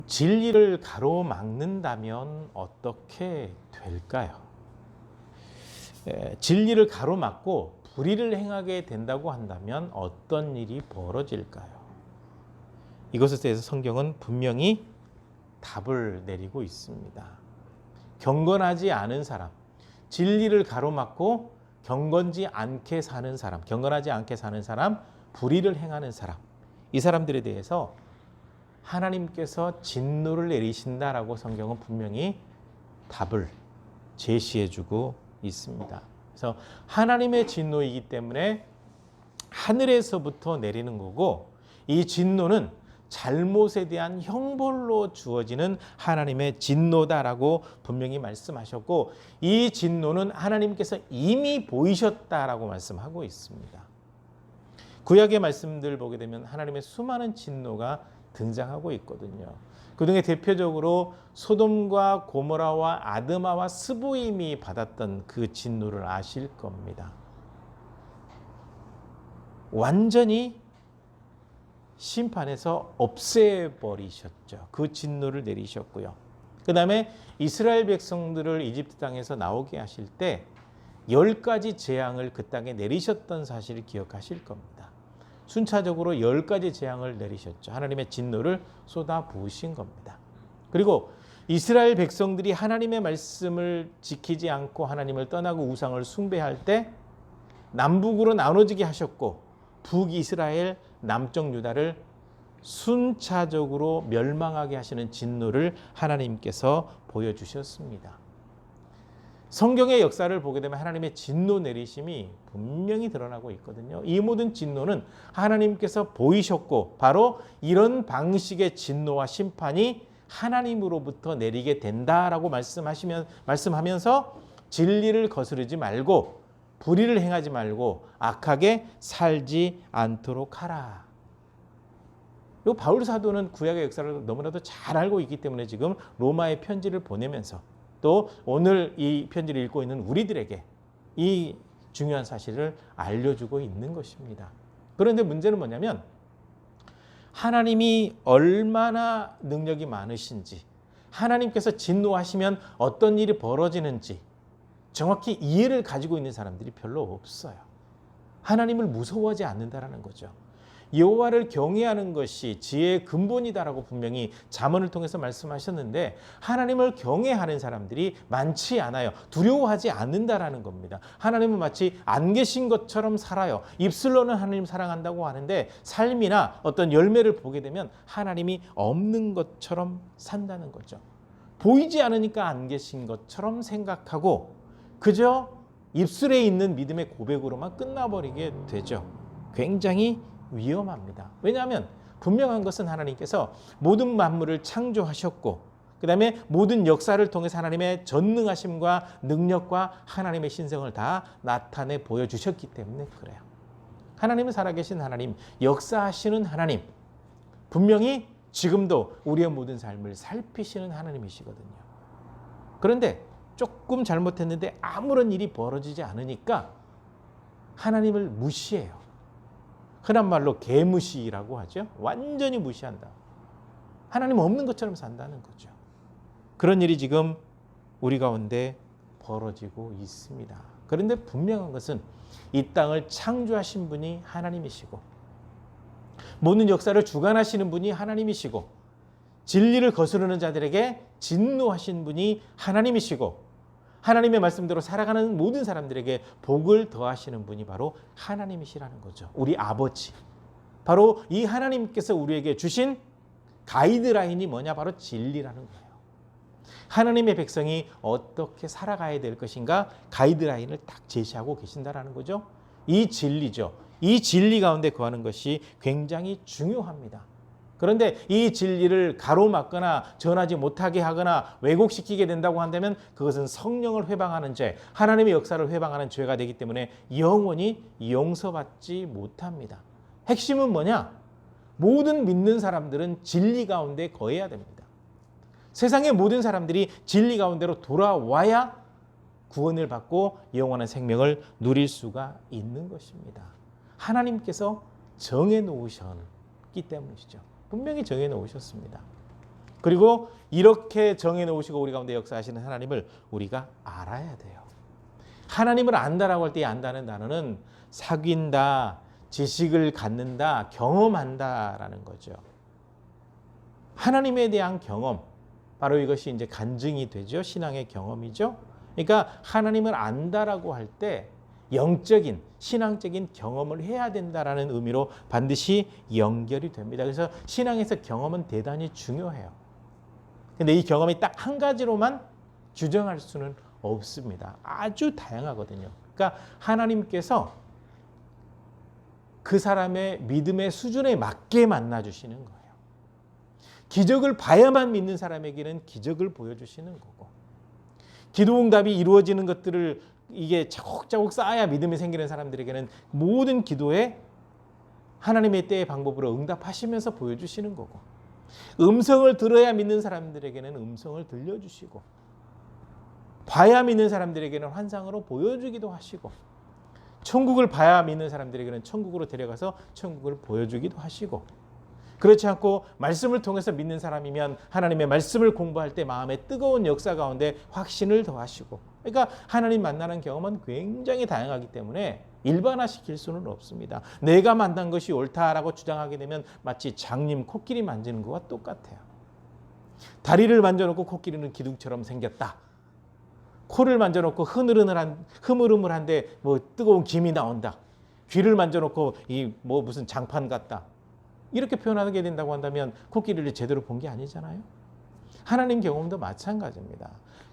진리를 가로막는다면 어떻게 될까요? 진리를 가로막고 불의를 행하게 된다고 한다면 어떤 일이 벌어질까요? 이것에 대해서 성경은 분명히 답을 내리고 있습니다. 경건하지 않은 사람, 진리를 가로막고 경건하지 않게 사는 사람, 불의를 행하는 사람, 이 사람들에 대해서 하나님께서 진노를 내리신다라고 성경은 분명히 답을 제시해주고 있습니다. 그래서 하나님의 진노이기 때문에 하늘에서부터 내리는 거고, 이 진노는 잘못에 대한 형벌로 주어지는 하나님의 진노다라고 분명히 말씀하셨고, 이 진노는 하나님께서 이미 보이셨다라고 말씀하고 있습니다. 구약의 말씀들 보게 되면 하나님의 수많은 진노가 등장하고 있거든요. 그중에 대표적으로 소돔과 고모라와 아드마와 스보임이 받았던 그 진노를 아실 겁니다. 완전히 심판해서 없애버리셨죠. 그 진노를 내리셨고요. 그 다음에 이스라엘 백성들을 이집트 땅에서 나오게 하실 때 10가지 재앙을 그 땅에 내리셨던 사실을 기억하실 겁니다. 순차적으로 10가지 재앙을 내리셨죠. 하나님의 진노를 쏟아 부으신 겁니다. 그리고 이스라엘 백성들이 하나님의 말씀을 지키지 않고 하나님을 떠나고 우상을 숭배할 때 남북으로 나눠지게 하셨고, 북이스라엘, 남쪽 유다를 순차적으로 멸망하게 하시는 진노를 하나님께서 보여주셨습니다. 성경의 역사를 보게 되면 하나님의 진노 내리심이 분명히 드러나고 있거든요. 이 모든 진노는 하나님께서 보이셨고, 바로 이런 방식의 진노와 심판이 하나님으로부터 내리게 된다라고 말씀하면서 진리를 거스르지 말고 불의를 행하지 말고 악하게 살지 않도록 하라. 이 바울 사도는 구약의 역사를 너무나도 잘 알고 있기 때문에 지금 로마의 편지를 보내면서 또 오늘 이 편지를 읽고 있는 우리들에게 이 중요한 사실을 알려주고 있는 것입니다. 그런데 문제는 뭐냐면, 하나님이 얼마나 능력이 많으신지, 하나님께서 진노하시면 어떤 일이 벌어지는지 정확히 이해를 가지고 있는 사람들이 별로 없어요. 하나님을 무서워하지 않는다라는 거죠. 여호와를 경외하는 것이 지혜의 근본이다라고 분명히 잠언을 통해서 말씀하셨는데, 하나님을 경외하는 사람들이 많지 않아요. 두려워하지 않는다라는 겁니다. 하나님은 마치 안 계신 것처럼 살아요. 입술로는 하나님 사랑한다고 하는데 삶이나 어떤 열매를 보게 되면 하나님이 없는 것처럼 산다는 거죠. 보이지 않으니까 안 계신 것처럼 생각하고 그저 입술에 있는 믿음의 고백으로만 끝나버리게 되죠. 굉장히 위험합니다. 왜냐하면 분명한 것은 하나님께서 모든 만물을 창조하셨고, 그 다음에 모든 역사를 통해서 하나님의 전능하심과 능력과 하나님의 신성을 다 나타내 보여주셨기 때문에 그래요. 하나님은 살아계신 하나님, 역사하시는 하나님, 분명히 지금도 우리의 모든 삶을 살피시는 하나님이시거든요. 그런데 조금 잘못했는데 아무런 일이 벌어지지 않으니까 하나님을 무시해요. 흔한 말로 개무시라고 하죠. 완전히 무시한다. 하나님 없는 것처럼 산다는 거죠. 그런 일이 지금 우리 가운데 벌어지고 있습니다. 그런데 분명한 것은 이 땅을 창조하신 분이 하나님이시고, 모든 역사를 주관하시는 분이 하나님이시고, 진리를 거스르는 자들에게 진노하신 분이 하나님이시고, 하나님의 말씀대로 살아가는 모든 사람들에게 복을 더하시는 분이 바로 하나님이시라는 거죠. 우리 아버지. 바로 이 하나님께서 우리에게 주신 가이드라인이 뭐냐? 바로 진리라는 거예요. 하나님의 백성이 어떻게 살아가야 될 것인가? 가이드라인을 딱 제시하고 계신다라는 거죠. 이 진리죠. 이 진리 가운데 거하는 것이 굉장히 중요합니다. 그런데 이 진리를 가로막거나 전하지 못하게 하거나 왜곡시키게 된다고 한다면 그것은 성령을 회방하는 죄, 하나님의 역사를 회방하는 죄가 되기 때문에 영원히 용서받지 못합니다. 핵심은 뭐냐? 모든 믿는 사람들은 진리 가운데 거해야 됩니다. 세상의 모든 사람들이 진리 가운데로 돌아와야 구원을 받고 영원한 생명을 누릴 수가 있는 것입니다. 하나님께서 정해 놓으셨기 때문이시죠. 분명히 정해 놓으셨습니다. 그리고 이렇게 정해놓으시고 우리 가운데 역사하시는 하나님을 우리가 알아야 돼요. 하나님을 안다라고 할 때 이 안다는 단어는 사귄다, 지식을 갖는다, 경험한다라는 거죠. 하나님에 대한 경험, 바로 이것이 이제 간증이 되죠. 신앙의 경험이죠. 그러니까 하나님을 안다라고 할 때 영적인, 신앙적인 경험을 해야 된다라는 의미로 반드시 연결이 됩니다. 그래서 신앙에서 경험은 대단히 중요해요. 근데 이 경험이 딱 한 가지로만 규정할 수는 없습니다. 아주 다양하거든요. 그러니까 하나님께서 그 사람의 믿음의 수준에 맞게 만나주시는 거예요. 기적을 봐야만 믿는 사람에게는 기적을 보여주시는 거고, 기도응답이 이루어지는 것들을 이게 차곡차곡 쌓아야 믿음이 생기는 사람들에게는 모든 기도에 하나님의 때의 방법으로 응답하시면서 보여주시는 거고, 음성을 들어야 믿는 사람들에게는 음성을 들려주시고, 봐야 믿는 사람들에게는 환상으로 보여주기도 하시고, 천국을 봐야 믿는 사람들에게는 천국으로 데려가서 천국을 보여주기도 하시고, 그렇지 않고 말씀을 통해서 믿는 사람이면 하나님의 말씀을 공부할 때 마음의 뜨거운 역사 가운데 확신을 더하시고, 그러니까 하나님 만나는 경험은 굉장히 다양하기 때문에 일반화시킬 수는 없습니다. 내가 만난 것이 옳다라고 주장하게 되면 마치 장님 코끼리 만지는 것과 똑같아요. 다리를 만져놓고 코끼리는 기둥처럼 생겼다. 코를 만져놓고 흐물흐물한데 뭐 뜨거운 김이 나온다. 귀를 만져놓고 이 뭐 무슨 장판 같다. 이렇게 표현하게 된다고 한다면 코끼리를 제대로 본 게 아니잖아요. 하나님 경험도 마찬가지입니다.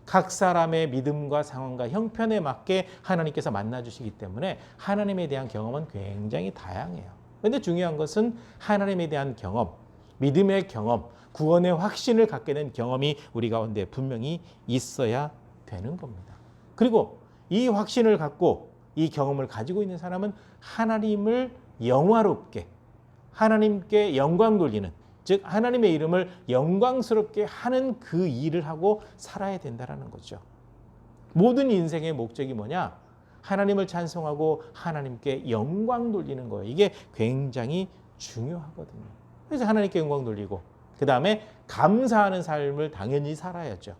각 사람의 믿음과 상황과 형편에 맞게 하나님께서 만나주시기 때문에 하나님에 대한 경험은 굉장히 다양해요. 그런데 중요한 것은 하나님에 대한 경험, 믿음의 경험, 구원의 확신을 갖게 된 경험이 우리 가운데 분명히 있어야 되는 겁니다. 그리고 이 확신을 갖고 이 경험을 가지고 있는 사람은 하나님을 영화롭게, 하나님께 영광 돌리는, 즉 하나님의 이름을 영광스럽게 하는 그 일을 하고 살아야 된다는 거죠. 모든 인생의 목적이 뭐냐? 하나님을 찬송하고 하나님께 영광 돌리는 거예요. 이게 굉장히 중요하거든요. 그래서 하나님께 영광 돌리고 그 다음에 감사하는 삶을 당연히 살아야죠.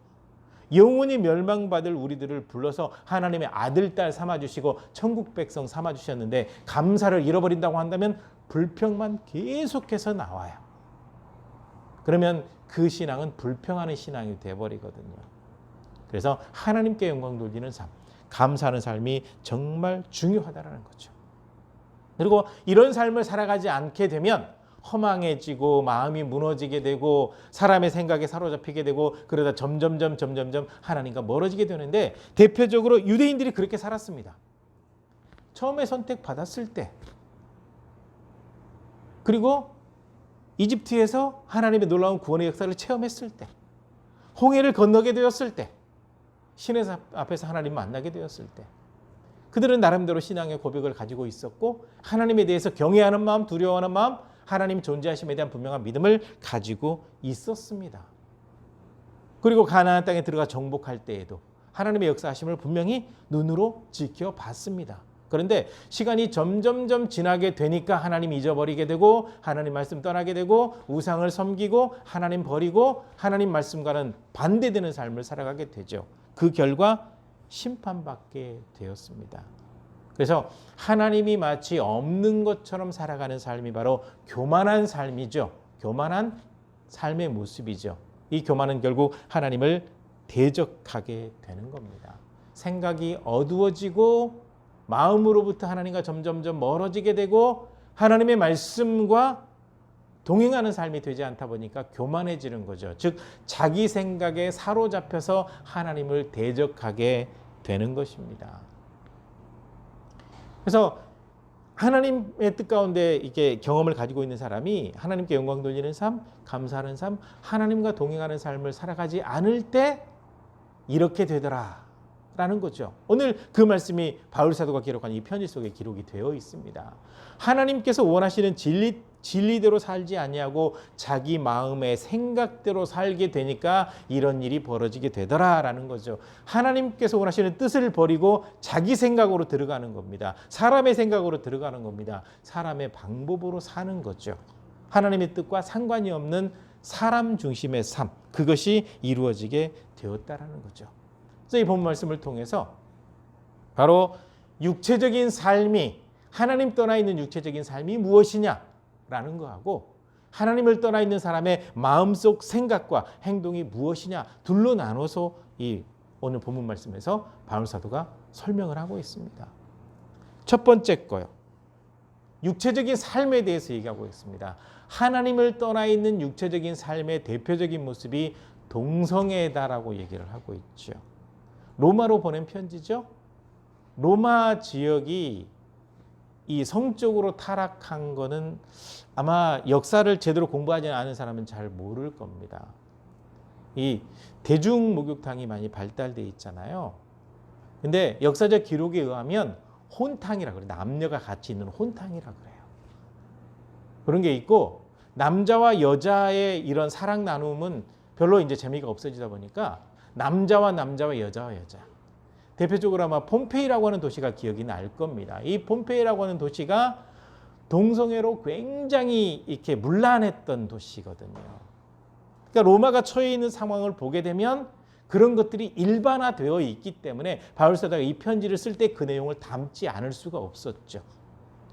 영원히 멸망받을 우리들을 불러서 하나님의 아들, 딸 삼아주시고 천국 백성 삼아주셨는데 감사를 잃어버린다고 한다면 불평만 계속해서 나와요. 그러면 그 신앙은 불평하는 신앙이 되어버리거든요. 그래서 하나님께 영광 돌리는 삶, 감사하는 삶이 정말 중요하다는 거죠. 그리고 이런 삶을 살아가지 않게 되면 허망해지고 마음이 무너지게 되고 사람의 생각에 사로잡히게 되고 그러다 점점 하나님과 멀어지게 되는데 대표적으로 유대인들이 그렇게 살았습니다. 처음에 선택받았을 때, 그리고 이집트에서 하나님의 놀라운 구원의 역사를 체험했을 때, 홍해를 건너게 되었을 때, 신의 앞에서 하나님 만나게 되었을 때, 그들은 나름대로 신앙의 고백을 가지고 있었고 하나님에 대해서 경외하는 마음, 두려워하는 마음, 하나님 존재하심에 대한 분명한 믿음을 가지고 있었습니다. 그리고 가나안 땅에 들어가 정복할 때에도 하나님의 역사하심을 분명히 눈으로 지켜봤습니다. 그런데 시간이 점점 지나게 되니까 하나님 잊어버리게 되고 하나님 말씀 떠나게 되고 우상을 섬기고 하나님 버리고 하나님 말씀과는 반대되는 삶을 살아가게 되죠. 그 결과 심판받게 되었습니다. 그래서 하나님이 마치 없는 것처럼 살아가는 삶이 바로 교만한 삶이죠. 교만한 삶의 모습이죠. 이 교만은 결국 하나님을 대적하게 되는 겁니다. 생각이 어두워지고 마음으로부터 하나님과 점점 멀어지게 되고 하나님의 말씀과 동행하는 삶이 되지 않다 보니까 교만해지는 거죠. 즉 자기 생각에 사로잡혀서 하나님을 대적하게 되는 것입니다. 그래서 하나님의 뜻 가운데 이렇게 경험을 가지고 있는 사람이 하나님께 영광 돌리는 삶, 감사하는 삶, 하나님과 동행하는 삶을 살아가지 않을 때 이렇게 되더라 라는 거죠. 오늘 그 말씀이 바울 사도가 기록한 이 편지 속에 기록이 되어 있습니다. 하나님께서 원하시는 진리대로 살지 아니하고 자기 마음의 생각대로 살게 되니까 이런 일이 벌어지게 되더라라는 거죠. 하나님께서 원하시는 뜻을 버리고 자기 생각으로 들어가는 겁니다. 사람의 생각으로 들어가는 겁니다. 사람의 방법으로 사는 거죠. 하나님의 뜻과 상관이 없는 사람 중심의 삶, 그것이 이루어지게 되었다라는 거죠. 그래서 이 본 말씀을 통해서 바로 육체적인 삶이, 하나님 떠나 있는 육체적인 삶이 무엇이냐라는 거하고 하나님을 떠나 있는 사람의 마음속 생각과 행동이 무엇이냐 둘로 나눠서 이 오늘 본문 말씀에서 바울 사도가 설명을 하고 있습니다. 첫 번째 거요. 육체적인 삶에 대해서 얘기하고 있습니다. 하나님을 떠나 있는 육체적인 삶의 대표적인 모습이 동성애다라고 얘기를 하고 있죠. 로마로 보낸 편지죠. 로마 지역이 이 성적으로 타락한 거는 아마 역사를 제대로 공부하지 않은 사람은 잘 모를 겁니다. 이 대중 목욕탕이 많이 발달돼 있잖아요. 근데 역사적 기록에 의하면 혼탕이라 그래요. 남녀가 같이 있는 혼탕이라 그래요. 그런 게 있고 남자와 여자의 이런 사랑 나눔은 별로 이제 재미가 없어지다 보니까 남자와 여자와 여자. 대표적으로 아마 폼페이라고 하는 도시가 기억이 날 겁니다. 이 폼페이라고 하는 도시가 동성애로 굉장히 이렇게 문란했던 도시거든요. 그러니까 로마가 처해 있는 상황을 보게 되면 그런 것들이 일반화되어 있기 때문에 바울 사도가 이 편지를 쓸 때 그 내용을 담지 않을 수가 없었죠.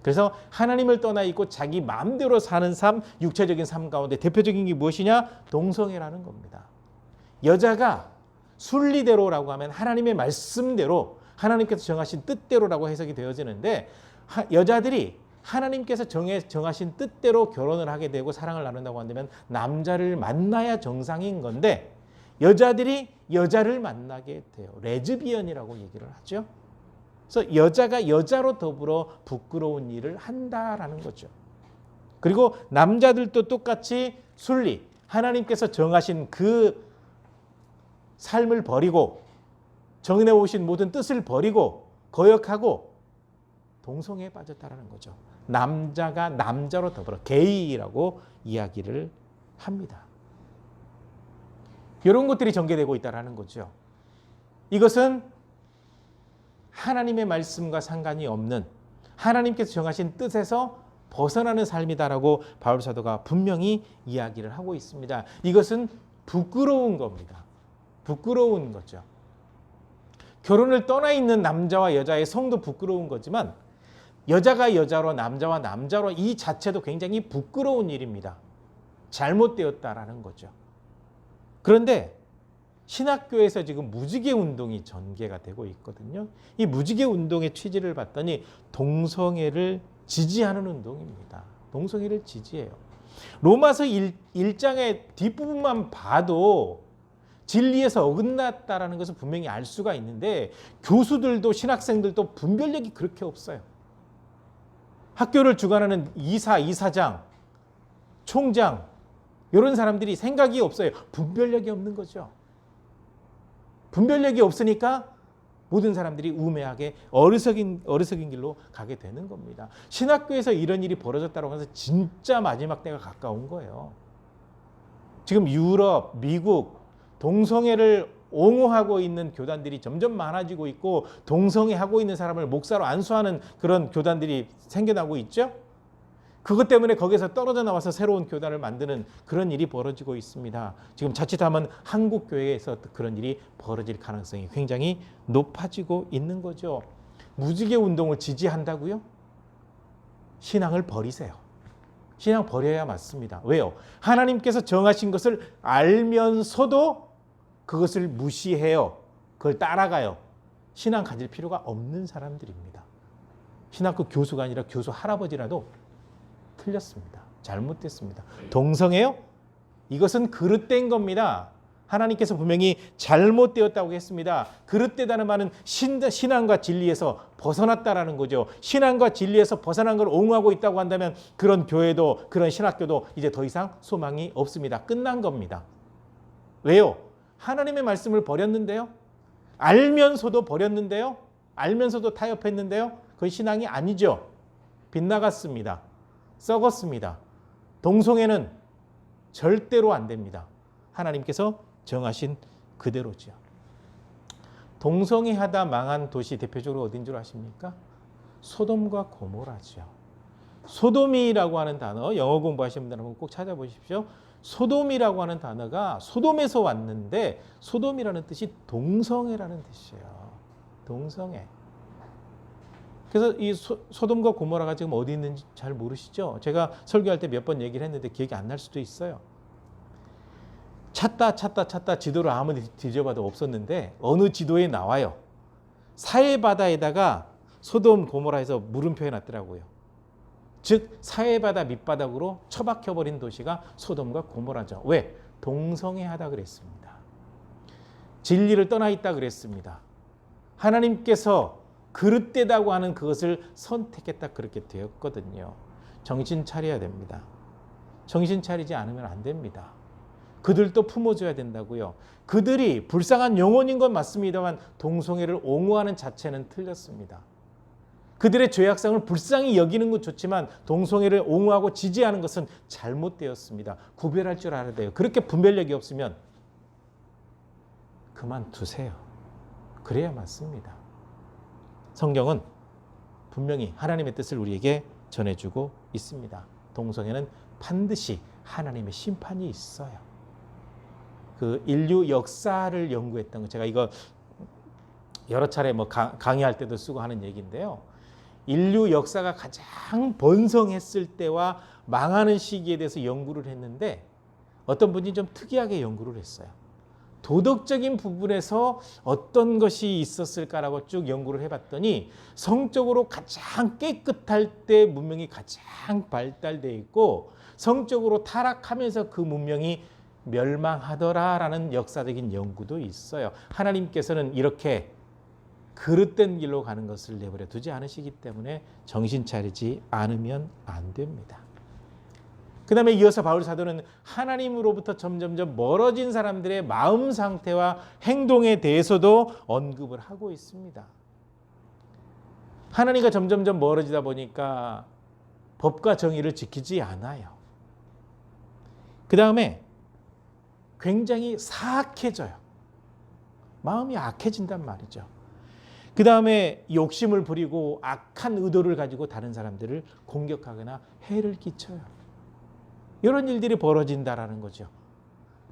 그래서 하나님을 떠나 있고 자기 마음대로 사는 삶, 육체적인 삶 가운데 대표적인 게 무엇이냐? 동성애라는 겁니다. 여자가 순리대로라고 하면 하나님의 말씀대로 하나님께서 정하신 뜻대로라고 해석이 되어지는데 여자들이 하나님께서 정하신 뜻대로 결혼을 하게 되고 사랑을 나눈다고 한다면 남자를 만나야 정상인 건데 여자들이 여자를 만나게 돼요. 레즈비언이라고 얘기를 하죠. 그래서 여자가 여자로 더불어 부끄러운 일을 한다라는 거죠. 그리고 남자들도 똑같이 순리, 하나님께서 정하신 그 삶을 버리고 정해오신 모든 뜻을 버리고 거역하고 동성애에 빠졌다라는 거죠. 남자가 남자로 더불어 게이라고 이야기를 합니다. 이런 것들이 전개되고 있다는 거죠. 이것은 하나님의 말씀과 상관이 없는 하나님께서 정하신 뜻에서 벗어나는 삶이다라고 바울 사도가 분명히 이야기를 하고 있습니다. 이것은 부끄러운 겁니다. 부끄러운 거죠. 결혼을 떠나 있는 남자와 여자의 성도 부끄러운 거지만 여자가 여자로 남자와 남자로 이 자체도 굉장히 부끄러운 일입니다. 잘못되었다라는 거죠. 그런데 신학교에서 지금 무지개 운동이 전개가 되고 있거든요. 이 무지개 운동의 취지를 봤더니 동성애를 지지하는 운동입니다. 동성애를 지지해요. 로마서 1장의 뒷부분만 봐도 진리에서 어긋났다라는 것을 분명히 알 수가 있는데 교수들도 신학생들도 분별력이 그렇게 없어요. 학교를 주관하는 이사장, 총장 이런 사람들이 생각이 없어요. 분별력이 없는 거죠. 분별력이 없으니까 모든 사람들이 우매하게 어리석인 길로 가게 되는 겁니다. 신학교에서 이런 일이 벌어졌다고 해서 진짜 마지막 때가 가까운 거예요. 지금 유럽, 미국 동성애를 옹호하고 있는 교단들이 점점 많아지고 있고 동성애하고 있는 사람을 목사로 안수하는 그런 교단들이 생겨나고 있죠. 그것 때문에 거기서 떨어져 나와서 새로운 교단을 만드는 그런 일이 벌어지고 있습니다. 지금 자칫하면 한국 교회에서 그런 일이 벌어질 가능성이 굉장히 높아지고 있는 거죠. 무지개 운동을 지지한다고요? 신앙을 버리세요. 신앙 버려야 맞습니다. 왜요? 하나님께서 정하신 것을 알면서도 그것을 무시해요. 그걸 따라가요. 신앙 가질 필요가 없는 사람들입니다. 신학교 교수가 아니라 교수 할아버지라도 틀렸습니다. 잘못됐습니다. 동성애요? 이것은 그릇된 겁니다. 하나님께서 분명히 잘못되었다고 했습니다. 그릇되다는 말은 신앙과 진리에서 벗어났다라는 거죠. 신앙과 진리에서 벗어난 걸 옹호하고 있다고 한다면 그런 교회도 그런 신학교도 이제 더 이상 소망이 없습니다. 끝난 겁니다. 왜요? 하나님의 말씀을 버렸는데요. 알면서도 버렸는데요. 알면서도 타협했는데요. 그건 신앙이 아니죠. 빗나갔습니다. 썩었습니다. 동성애는 절대로 안 됩니다. 하나님께서 정하신 그대로죠. 동성애하다 망한 도시 대표적으로 어딘 줄 아십니까? 소돔과 고모라죠. 소돔이라고 하는 단어 영어 공부하시는 분들은 꼭 찾아보십시오. 소돔이라고 하는 단어가 소돔에서 왔는데 소돔이라는 뜻이 동성애라는 뜻이에요. 동성애. 그래서 이 소돔과 고모라가 지금 어디 있는지 잘 모르시죠? 제가 설교할 때 몇 번 얘기를 했는데 기억이 안 날 수도 있어요. 찾다 지도를 아무리 뒤져봐도 없었는데 어느 지도에 나와요. 사해바다에다가 소돔 고모라에서 물음표 해놨더라고요. 즉 사해바다 밑바닥으로 처박혀버린 도시가 소돔과 고모라죠. 왜? 동성애하다 그랬습니다. 진리를 떠나 있다 그랬습니다. 하나님께서 그릇되다고 하는 그것을 선택했다 그렇게 되었거든요. 정신 차려야 됩니다. 정신 차리지 않으면 안 됩니다. 그들도 품어줘야 된다고요. 그들이 불쌍한 영혼인 건 맞습니다만 동성애를 옹호하는 자체는 틀렸습니다. 그들의 죄악성을 불쌍히 여기는 건 좋지만 동성애를 옹호하고 지지하는 것은 잘못되었습니다. 구별할 줄 알아야 돼요. 그렇게 분별력이 없으면 그만두세요. 그래야 맞습니다. 성경은 분명히 하나님의 뜻을 우리에게 전해주고 있습니다. 동성애는 반드시 하나님의 심판이 있어요. 그 인류 역사를 연구했던 거 제가 이거 여러 차례 뭐 강의할 때도 쓰고 하는 얘기인데요. 인류 역사가 가장 번성했을 때와 망하는 시기에 대해서 연구를 했는데 어떤 분이 좀 특이하게 연구를 했어요. 도덕적인 부분에서 어떤 것이 있었을까라고 쭉 연구를 해봤더니 성적으로 가장 깨끗할 때 문명이 가장 발달되어 있고 성적으로 타락하면서 그 문명이 멸망하더라라는 역사적인 연구도 있어요. 하나님께서는 이렇게 그릇된 길로 가는 것을 내버려 두지 않으시기 때문에 정신 차리지 않으면 안 됩니다. 그 다음에 이어서 바울 사도는 하나님으로부터 점점점 멀어진 사람들의 마음 상태와 행동에 대해서도 언급을 하고 있습니다. 하나님과 점점점 멀어지다 보니까 법과 정의를 지키지 않아요. 그 다음에 굉장히 사악해져요. 마음이 악해진단 말이죠. 그 다음에 욕심을 부리고 악한 의도를 가지고 다른 사람들을 공격하거나 해를 끼쳐요. 이런 일들이 벌어진다라는 거죠.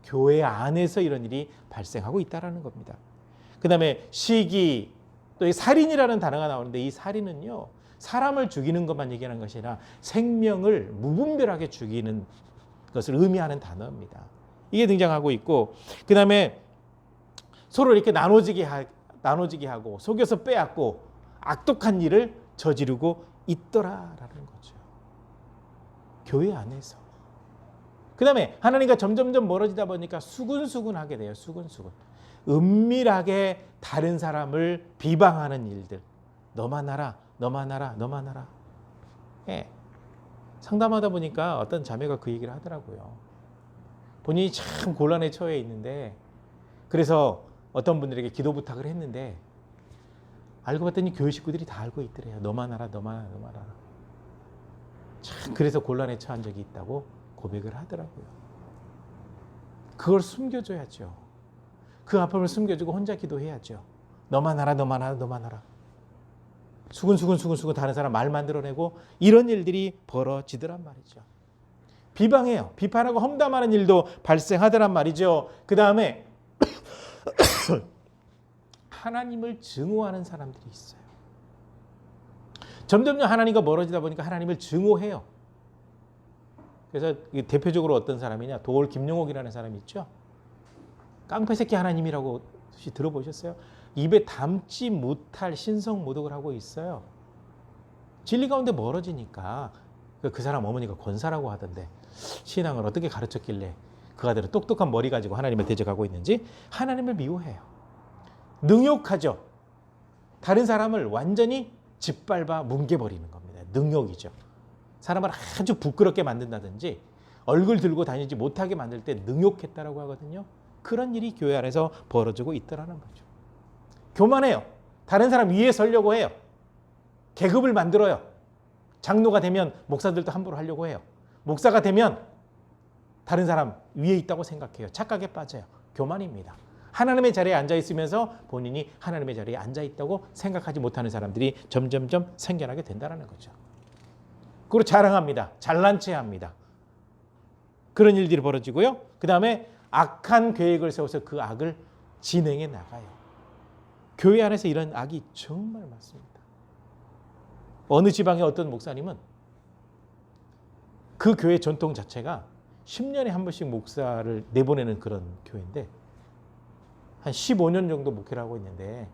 교회 안에서 이런 일이 발생하고 있다라는 겁니다. 그 다음에 시기, 또 이 살인이라는 단어가 나오는데 이 살인은요, 사람을 죽이는 것만 얘기하는 것이 아니라 생명을 무분별하게 죽이는 것을 의미하는 단어입니다. 이게 등장하고 있고, 그 다음에 서로 이렇게 나눠지게 하고 속여서 빼앗고 악독한 일을 저지르고 있더라라는 거죠. 교회 안에서. 그 다음에 하나님과 점점점 멀어지다 보니까 수근수근하게 돼요. 수근수근. 은밀하게 다른 사람을 비방하는 일들. 너만 알아, 너만 알아, 너만 알아. 예. 상담하다 보니까 어떤 자매가 그 얘기를 하더라고요. 본인이 참 곤란에 처해 있는데 그래서 어떤 분들에게 기도 부탁을 했는데 알고 봤더니 교회 식구들이 다 알고 있더래요. 너만 알아, 너만 알아, 너만 알아. 참 그래서 곤란에 처한 적이 있다고 고백을 하더라고요. 그걸 숨겨줘야죠. 그 아픔을 숨겨주고 혼자 기도해야죠. 너만 알아, 너만 알아, 너만 알아. 수근수근 다른 사람 말 만들어내고 이런 일들이 벌어지더란 말이죠. 비방해요. 비판하고 험담하는 일도 발생하더란 말이죠. 그 다음에 하나님을 증오하는 사람들이 있어요. 점점점 하나님과 멀어지다 보니까 하나님을 증오해요. 그래서 대표적으로 어떤 사람이냐, 도올 김용옥이라는 사람이 있죠. 깡패새끼 하나님이라고 혹시 들어보셨어요? 입에 담지 못할 신성 모독을 하고 있어요. 진리 가운데 멀어지니까 그 사람 어머니가 권사라고 하던데 신앙을 어떻게 가르쳤길래 그 아들은 똑똑한 머리 가지고 하나님을 대적하고 있는지 하나님을 미워해요. 능욕하죠. 다른 사람을 완전히 짓밟아 뭉개버리는 겁니다. 능욕이죠. 사람을 아주 부끄럽게 만든다든지 얼굴 들고 다니지 못하게 만들 때 능욕했다라고 하거든요. 그런 일이 교회 안에서 벌어지고 있더라는 거죠. 교만해요. 다른 사람 위에 서려고 해요. 계급을 만들어요. 장로가 되면 목사들도 함부로 하려고 해요. 목사가 되면 다른 사람 위에 있다고 생각해요. 착각에 빠져요. 교만입니다. 하나님의 자리에 앉아 있으면서 본인이 하나님의 자리에 앉아 있다고 생각하지 못하는 사람들이 점점점 생겨나게 된다는 거죠. 그리고 자랑합니다. 잘난 체 합니다. 그런 일들이 벌어지고요. 그 다음에 악한 계획을 세워서 그 악을 진행해 나가요. 교회 안에서 이런 악이 정말 많습니다. 어느 지방의 어떤 목사님은 그 교회 전통 자체가 10년에 한 번씩 목사를 내보내는 그런 교회인데 한 15년 정도 목회를 하고 있는데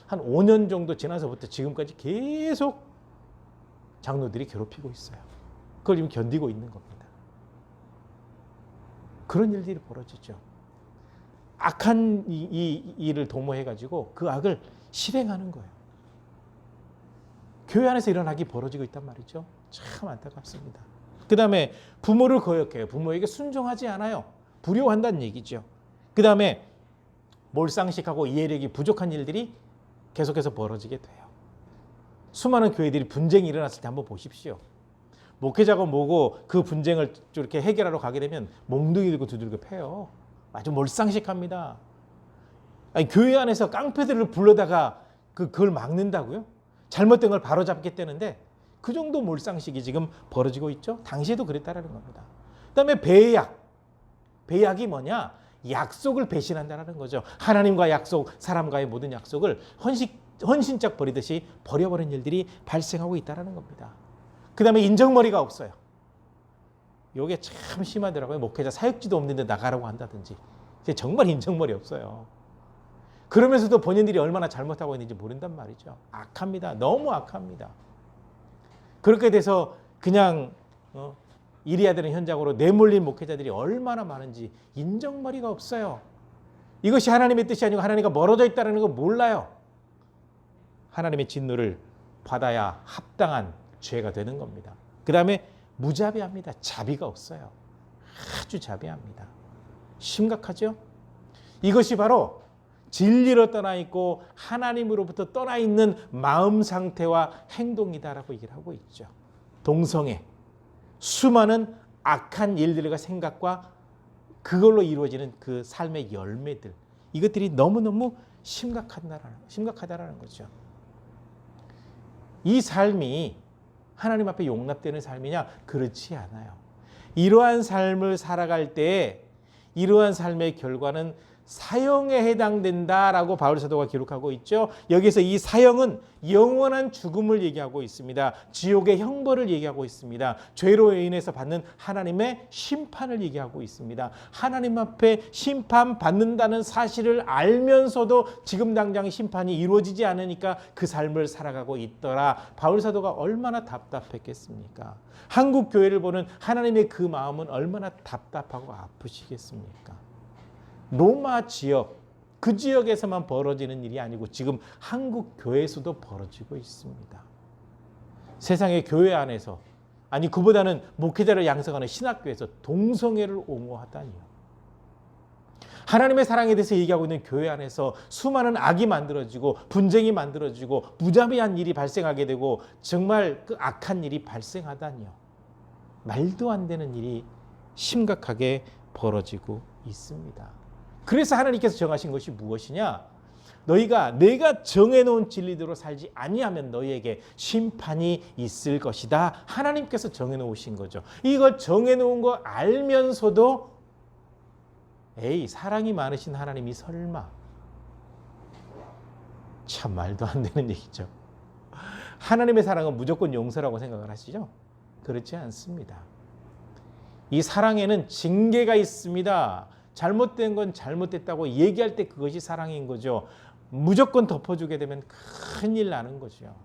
한 5년 정도 지나서부터 지금까지 계속 장로들이 괴롭히고 있어요. 그걸 지금 견디고 있는 겁니다. 그런 일들이 벌어지죠. 악한 이 일을 도모해가지고 그 악을 실행하는 거예요. 교회 안에서 이런 악이 벌어지고 있단 말이죠. 참 안타깝습니다. 그 다음에 부모를 거역해요. 부모에게 순종하지 않아요. 불효한다는 얘기죠. 그 다음에 몰상식하고 이해력이 부족한 일들이 계속해서 벌어지게 돼요. 수많은 교회들이 분쟁이 일어났을 때 한번 보십시오. 목회자가 뭐고 그 분쟁을 이렇게 해결하러 가게 되면 몽둥이 들고 두들겨 패요. 아주 몰상식합니다. 아니, 교회 안에서 깡패들을 불러다가 그걸 막는다고요? 잘못된 걸 바로잡겠다는데 그 정도 몰상식이 지금 벌어지고 있죠. 당시에도 그랬다라는 겁니다. 그다음에 배약. 배약이 뭐냐? 약속을 배신한다는 거죠. 하나님과 약속, 사람과의 모든 약속을 헌신짝 버리듯이 버려버린 일들이 발생하고 있다는 겁니다. 그 다음에 인정머리가 없어요. 이게 참 심하더라고요. 목회자 사역지도 없는데 나가라고 한다든지. 정말 인정머리 없어요. 그러면서도 본인들이 얼마나 잘못하고 있는지 모른단 말이죠. 악합니다. 너무 악합니다. 그렇게 돼서 그냥 일해야 되는 현장으로 내몰린 목회자들이 얼마나 많은지 인정머리가 없어요. 이것이 하나님의 뜻이 아니고 하나님과 멀어져 있다는 걸 몰라요. 하나님의 진노를 받아야 합당한 죄가 되는 겁니다. 그 다음에 무자비합니다. 자비가 없어요. 아주 자비합니다. 심각하죠? 이것이 바로 진리로 떠나 있고 하나님으로부터 떠나 있는 마음 상태와 행동이다라고 얘기를 하고 있죠. 동성애, 수많은 악한 일들과 생각과 그걸로 이루어지는 그 삶의 열매들, 이것들이 너무너무 심각하다라는 거죠. 이 삶이 하나님 앞에 용납되는 삶이냐? 그렇지 않아요. 이러한 삶을 살아갈 때 이러한 삶의 결과는 사형에 해당된다라고 바울 사도가 기록하고 있죠. 여기서 이 사형은 영원한 죽음을 얘기하고 있습니다. 지옥의 형벌을 얘기하고 있습니다. 죄로 인해서 받는 하나님의 심판을 얘기하고 있습니다. 하나님 앞에 심판받는다는 사실을 알면서도 지금 당장 심판이 이루어지지 않으니까 그 삶을 살아가고 있더라. 바울 사도가 얼마나 답답했겠습니까? 한국 교회를 보는 하나님의 그 마음은 얼마나 답답하고 아프시겠습니까? 로마 지역, 그 지역에서만 벌어지는 일이 아니고 지금 한국 교회에서도 벌어지고 있습니다. 세상의 교회 안에서, 아니 그보다는 목회자를 양성하는 신학교에서 동성애를 옹호하다니요. 하나님의 사랑에 대해서 얘기하고 있는 교회 안에서 수많은 악이 만들어지고 분쟁이 만들어지고 무자비한 일이 발생하게 되고 정말 그 악한 일이 발생하다니요. 말도 안 되는 일이 심각하게 벌어지고 있습니다. 그래서 하나님께서 정하신 것이 무엇이냐? 너희가 내가 정해놓은 진리대로 살지 아니하면 너희에게 심판이 있을 것이다. 하나님께서 정해놓으신 거죠. 이걸 정해놓은 거 알면서도 사랑이 많으신 하나님이 설마, 참 말도 안 되는 얘기죠. 하나님의 사랑은 무조건 용서라고 생각을 하시죠? 그렇지 않습니다. 이 사랑에는 징계가 있습니다. 잘못된 건 잘못됐다고 얘기할 때 그것이 사랑인 거죠. 무조건 덮어주게 되면 큰일 나는 거죠.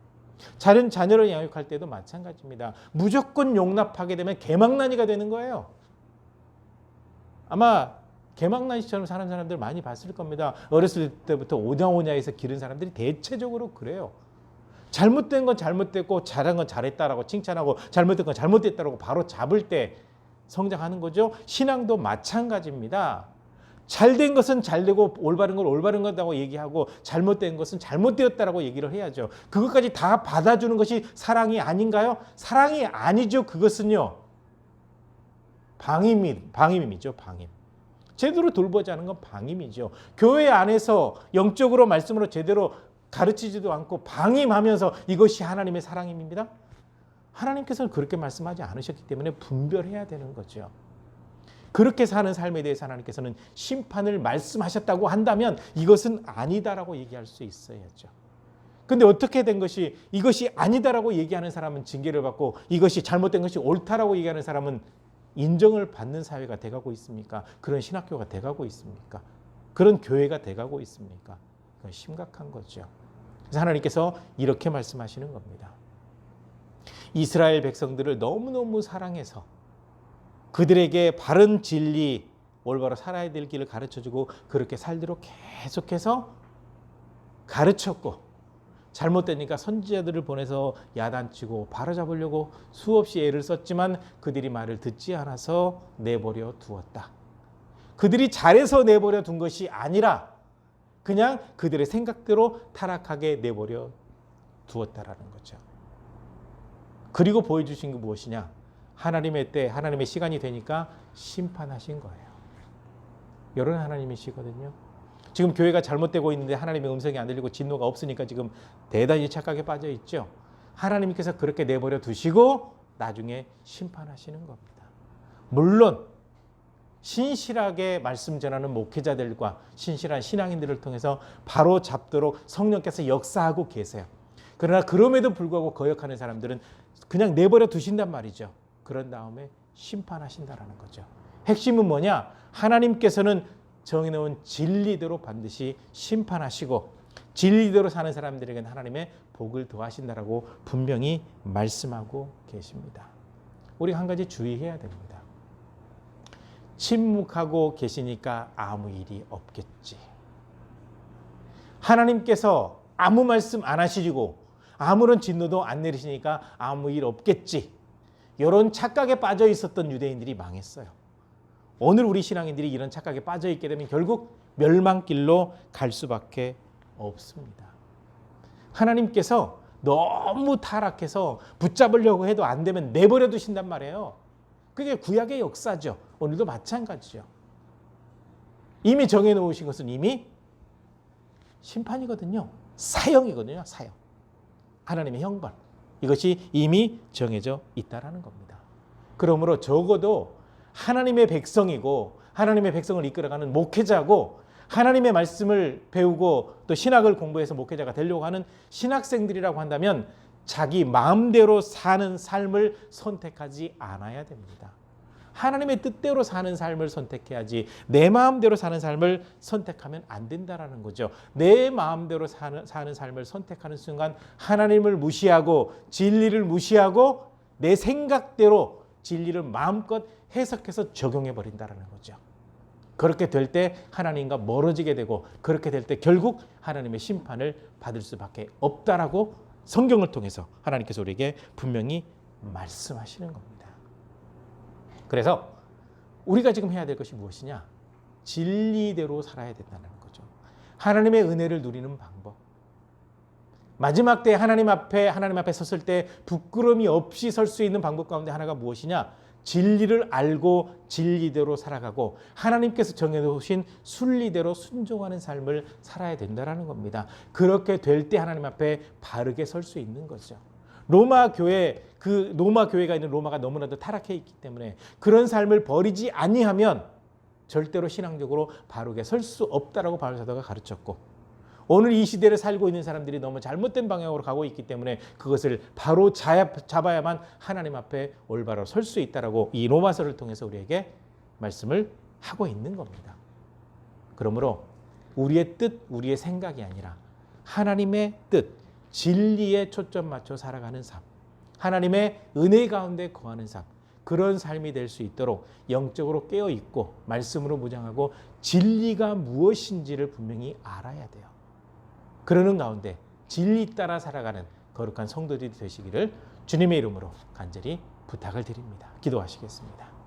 자녀를 양육할 때도 마찬가지입니다. 무조건 용납하게 되면 개망난이가 되는 거예요. 아마 개망난이처럼 사는 사람들 많이 봤을 겁니다. 어렸을 때부터 오냐오냐해서 기른 사람들이 대체적으로 그래요. 잘못된 건 잘못됐고 잘한 건 잘했다라고 칭찬하고 잘못된 건 잘못됐다라고 바로 잡을 때 성장하는 거죠. 신앙도 마찬가지입니다. 잘된 것은 잘되고 올바른 걸 올바른 거다고 얘기하고 잘못된 것은 잘못되었다라고 얘기를 해야죠. 그것까지 다 받아주는 것이 사랑이 아닌가요? 사랑이 아니죠. 그것은요. 방임이죠. 방임. 제대로 돌보지 않은 건 방임이죠. 교회 안에서 영적으로 말씀으로 제대로 가르치지도 않고 방임하면서 이것이 하나님의 사랑입니다. 하나님께서는 그렇게 말씀하지 않으셨기 때문에 분별해야 되는 거죠. 그렇게 사는 삶에 대해서 하나님께서는 심판을 말씀하셨다고 한다면 이것은 아니다라고 얘기할 수 있어야죠. 근데 어떻게 된 것이 이것이 아니다라고 얘기하는 사람은 징계를 받고 이것이 잘못된 것이 옳다라고 얘기하는 사람은 인정을 받는 사회가 돼가고 있습니까? 그런 신학교가 돼가고 있습니까? 그런 교회가 돼가고 있습니까? 그건 심각한 거죠. 그래서 하나님께서 이렇게 말씀하시는 겁니다. 이스라엘 백성들을 너무너무 사랑해서 그들에게 바른 진리, 올바로 살아야 될 길을 가르쳐주고 그렇게 살도록 계속해서 가르쳤고 잘못되니까 선지자들을 보내서 야단치고 바로잡으려고 수없이 애를 썼지만 그들이 말을 듣지 않아서 내버려 두었다. 그들이 잘해서 내버려 둔 것이 아니라 그냥 그들의 생각대로 타락하게 내버려 두었다라는 거죠. 그리고 보여주신 게 무엇이냐? 하나님의 때, 하나님의 시간이 되니까 심판하신 거예요. 이런 하나님이시거든요. 지금 교회가 잘못되고 있는데 하나님의 음성이 안 들리고 진노가 없으니까 지금 대단히 착각에 빠져 있죠. 하나님께서 그렇게 내버려 두시고 나중에 심판하시는 겁니다. 물론 신실하게 말씀 전하는 목회자들과 신실한 신앙인들을 통해서 바로 잡도록 성령께서 역사하고 계세요. 그러나 그럼에도 불구하고 거역하는 사람들은 그냥 내버려 두신단 말이죠. 그런 다음에 심판하신다라는 거죠. 핵심은 뭐냐? 하나님께서는 정해놓은 진리대로 반드시 심판하시고 진리대로 사는 사람들에게는 하나님의 복을 더하신다라고 분명히 말씀하고 계십니다. 우리가 한 가지 주의해야 됩니다. 침묵하고 계시니까 아무 일이 없겠지. 하나님께서 아무 말씀 안 하시고 아무런 진노도 안 내리시니까 아무 일 없겠지. 이런 착각에 빠져 있었던 유대인들이 망했어요. 오늘 우리 신앙인들이 이런 착각에 빠져 있게 되면 결국 멸망길로 갈 수밖에 없습니다. 하나님께서 너무 타락해서 붙잡으려고 해도 안 되면 내버려 두신단 말이에요. 그게 구약의 역사죠. 오늘도 마찬가지죠. 이미 정해놓으신 것은 이미 심판이거든요. 사형이거든요. 사형. 하나님의 형벌. 이것이 이미 정해져 있다라는 겁니다. 그러므로 적어도 하나님의 백성이고 하나님의 백성을 이끌어가는 목회자고 하나님의 말씀을 배우고 또 신학을 공부해서 목회자가 되려고 하는 신학생들이라고 한다면 자기 마음대로 사는 삶을 선택하지 않아야 됩니다. 하나님의 뜻대로 사는 삶을 선택해야지 내 마음대로 사는 삶을 선택하면 안 된다라는 거죠. 내 마음대로 사는 삶을 선택하는 순간 하나님을 무시하고 진리를 무시하고 내 생각대로 진리를 마음껏 해석해서 적용해 버린다라는 거죠. 그렇게 될 때 하나님과 멀어지게 되고 그렇게 될 때 결국 하나님의 심판을 받을 수밖에 없다라고 성경을 통해서 하나님께서 우리에게 분명히 말씀하시는 겁니다. 그래서 우리가 지금 해야 될 것이 무엇이냐? 진리대로 살아야 된다는 거죠. 하나님의 은혜를 누리는 방법. 마지막 때 하나님 앞에 섰을 때 부끄러움이 없이 설 수 있는 방법 가운데 하나가 무엇이냐? 진리를 알고 진리대로 살아가고 하나님께서 정해놓으신 순리대로 순종하는 삶을 살아야 된다는 겁니다. 그렇게 될 때 하나님 앞에 바르게 설 수 있는 거죠. 로마 교회가 있는 로마가 너무나도 타락해 있기 때문에 그런 삶을 버리지 아니하면 절대로 신앙적으로 바르게 설 수 없다라고 바울 사도가 가르쳤고 오늘 이 시대를 살고 있는 사람들이 너무 잘못된 방향으로 가고 있기 때문에 그것을 바로 잡아야만 하나님 앞에 올바로 설 수 있다라고 이 로마서를 통해서 우리에게 말씀을 하고 있는 겁니다. 그러므로 우리의 뜻, 우리의 생각이 아니라 하나님의 뜻, 진리에 초점 맞춰 살아가는 삶, 하나님의 은혜 가운데 거하는 삶, 그런 삶이 될 수 있도록 영적으로 깨어있고 말씀으로 무장하고 진리가 무엇인지를 분명히 알아야 돼요. 그러는 가운데 진리 따라 살아가는 거룩한 성도들이 되시기를 주님의 이름으로 간절히 부탁을 드립니다. 기도하시겠습니다.